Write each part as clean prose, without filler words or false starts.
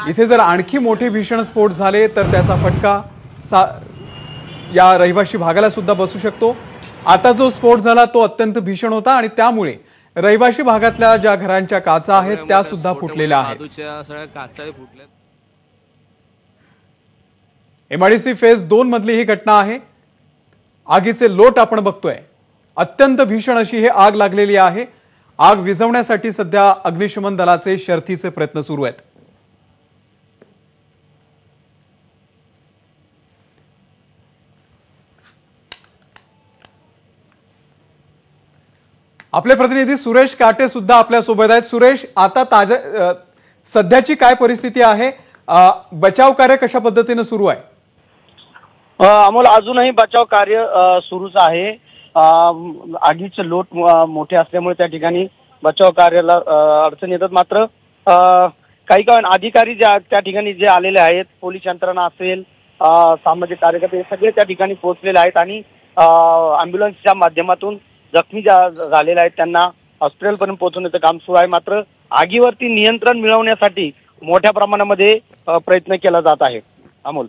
इथे जर आणखी मोठे भीषण स्फोट झाले तर त्याचा फटका या रहिवासी भागाला सुद्धा बसू शकतो। आता जो स्फोट झाला तो अत्यंत भीषण होता आणि त्यामुळे रहिवासी भागातल्या ज्या घरांच्या काचा आहेत त्या सुद्धा फुटलेल्या आहेत। एमआयडीसी फेज 2 मधली ही घटना आहे। आगीचे लोट आपण बघतोय, अत्यंत भीषण अशी ही आग लागलेली आहे। आग विझवण्यासाठी सध्या अग्निशमन दलाचे शर्थीचे प्रयत्न सुरू आहेत। आपले प्रतिनिधी सुरेश काटे सुद्धा आपल्या सोबत आहेत। सुरेश, आता सध्याची काय परिस्थिती आहे? बचाव कार्य कशा पद्धतीने सुरू आहे? अमोल, अजूनही बचाव कार्य सुरूच आहे। आगीचे लोट मोठे असल्यामुळे त्या ठिकाणी बचाव कार्याला अडचण येतात। मात्र काही अधिकारी त्या ठिकाणी जे आलेले आहेत, पोलीस यंत्रणा असेल, सामाजिक कार्यकर्ते सगळे त्या ठिकाणी पोहोचलेले आहेत आणि अँब्युलन्सच्या माध्यमातून जखमी झालेले आहेत त्यांना हॉस्पिटलपर्यंत पोहोचवण्याचं काम सुरू आहे। मात्र आगीवरती नियंत्रण मिळवण्यासाठी मोठ्या प्रमाणामध्ये प्रयत्न केला जात आहे। अमोल,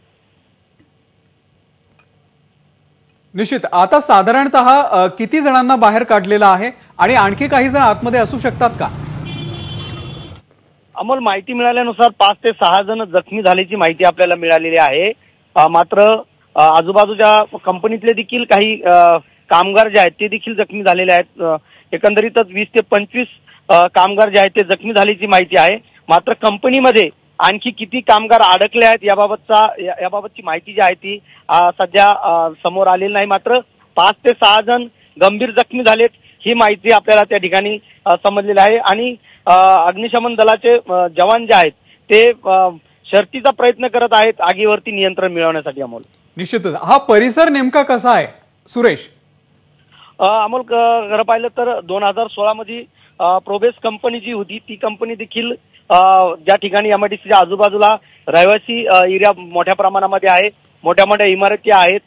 निश्चित आता साधारणतः किती जणांना बाहेर काढलेला आहे आणि आणखी काही जण आतमध्ये असू शकतात का? अमोल, माहिती मिळाल्यानुसार 5 ते 6 जण जखमी झाल्याची माहिती आपल्याला मिळालेली आहे। मात्र आजूबाजूच्या कंपनीतले देखील काही कामगार जे आहेत ते देखील जखमी झालेले आहेत। एकंदरीतच 20 ते 25 कामगार जे आहेत ते जखमी झाल्याची माहिती आहे। मात्र कंपनीमध्ये आणखी किती कामगार अडकले आहेत याबाबतची माहिती जी आहे ती सध्या समोर आलेली नाही। मात्र 5 ते 6 जण गंभीर जखमी झालेत ही माहिती आपल्याला त्या ठिकाणी समजलेली आहे आणि अग्निशमन दलाचे जवान जे आहेत ते शर्थीचा प्रयत्न करत आहेत आगीवरती नियंत्रण मिळवण्यासाठी। अमोल, निश्चितच हा परिसर नेमका कसा आहे सुरेश? अमोल, खरं पाहिलं तर 2016 मध्ये प्रोबेस कंपनी जी होती ती कंपनी देखील ज्या ठिकाणी एमआयडीसीच्या आजूबाजूला रहिवासी एरिया मोठ्या प्रमाणामध्ये आहे, मोठ्या मोठ्या इमारती आहेत,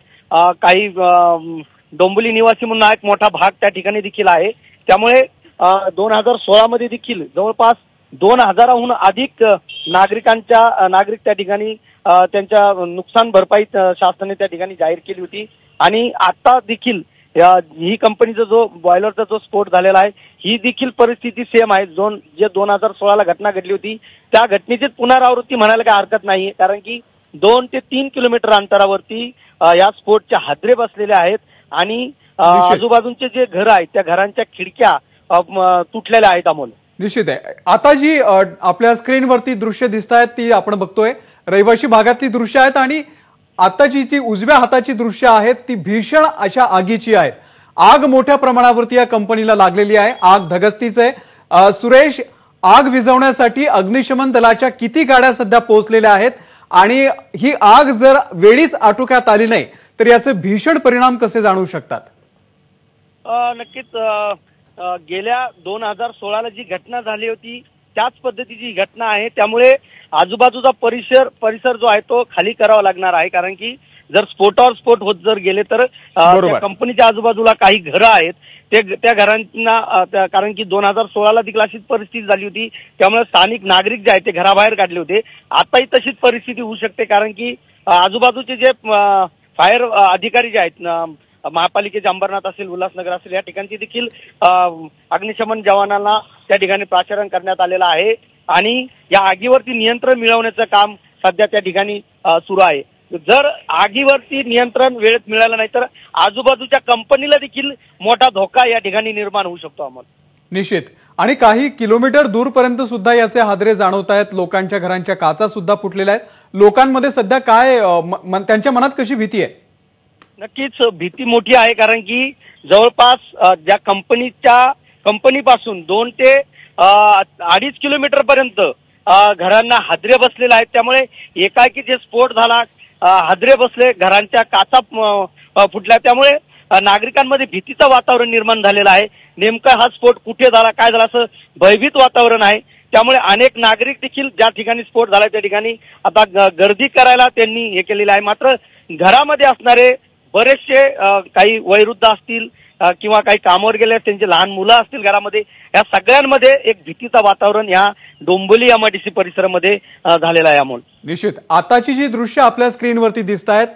काही डोंबिवली निवासी म्हणून एक मोठा भाग त्या ठिकाणी देखील आहे। त्यामुळे 2016 मध्ये देखील जवळपास 2000हून अधिक नागरिक त्या ठिकाणी त्यांच्या नुकसान भरपाई शासनाने त्या ठिकाणी जाहीर केली होती आणि आता देखील ही कंपनीचा जो बॉयलरचा जो स्फोट झालेला आहे ही देखील परिस्थिती सेम आहे। जे 2016ला घटना घडली होती त्या घटनेची पुनरावृत्ती म्हणायला काही हरकत नाही, कारण की 2 ते 3 किलोमीटर अंतरावरती या स्फोटच्या हादरे बसलेले आहेत आणि आजूबाजूचे जे घर आहेत त्या घरांच्या खिडक्या तुटलेल्या आहेत। अमोल, निश्चित आहे। आता जी आपल्या स्क्रीनवरती दृश्य दिसत आहेत ती आपण बघतोय रहिवासी भागातली दृश्य आहेत आणि आताची जी उजव्या हाताची दृश्य आहेत ती भीषण अशा आगीची आहेत। आग मोठ्या प्रमाणावरती या कंपनीला लागलेली आहे, आग धगधगतीच आहे। सुरेश, आग विझवण्यासाठी अग्निशमन दलाच्या किती गाड्या सध्या पोहोचलेल्या आहेत आणि ही आग जर वेळीच आटोक्यात आली नाही तर याचे भीषण परिणाम कसे जाणवू शकतात? नक्कीच गेल्या 2016ला जी घटना झाली होती त्याच पद्धतीची घटना आहे। त्यामुळे आजूबाजूचा परिसर जो आहे तो खाली करावा लागणार आहे, कारण की जर स्फोटावर स्फोट होत जर गेले तर कंपनीच्या आजूबाजूला काही घरं आहेत त्या घरांना, कारण की 2016ला देखील अशीच परिस्थिती झाली होती। त्यामुळे स्थानिक नागरिक जे आहेत ते घराबाहेर काढले होते। आताही तशीच परिस्थिती होऊ शकते, कारण की आजूबाजूचे जे फायर अधिकारी जे आहेत महापालिकेचे अंबरनाथ असेल, उल्हासनगर असेल या ठिकाणची देखील अग्निशमन जवानांना त्या ठिकाणी प्राचारण करण्यात आलेलं आहे आणि या आगीवरती नियंत्रण मिळवण्याचं काम सध्या त्या ठिकाणी सुरू आहे। जर आगीवरती नियंत्रण वेळेत मिळालं नाही तर आजूबाजूच्या कंपनीला देखील मोठा धोका या ठिकाणी निर्माण होऊ शकतो। अमोल, निश्चित, आणि काही किलोमीटर दूरपर्यंत सुद्धा याचे हादरे जाणवत आहेत। लोकांच्या घरांच्या काचा सुद्धा फुटलेल्या आहेत। लोकांमध्ये सध्या काय त्यांच्या मनात कशी भीती आहे? नक्कीच भीती मोठी आहे, कारण की जवळपास ज्या कंपनीपासून 2 ते 2.5 किलोमीटर पर्यंत घरांना हादरे बसलेले आहेत। त्यामुळे एकाएकी जे स्फोट झाला, हादरे बसले, घरांच्या काचा फुटल्या, त्यामुळे नागरिकांमध्ये भीतीचं वातावरण निर्माण झालेलं आहे। नेमका हा स्फोट कुठे झाला, काय झाला असं भयभीत वातावरण आहे। त्यामुळे अनेक नागरिक देखील ज्या ठिकाणी स्फोट झाला त्या ठिकाणी आता गर्दी करायला त्यांनी हे केलेलं आहे। मात्र घरामध्ये असणारे बरेचसे काही वयोवृद्ध असतील, किंवा काही कामावर गेले त्यांचे लहान मुलं असतील घरामध्ये, या सगळ्यांमध्ये एक भीतीचा वातावरण या डोंबिवली एमआयडीसी परिसरामध्ये झालेला आहे अमोल. निश्चित आताची जी दृश्य आपल्या स्क्रीनवरती दिसत आहेत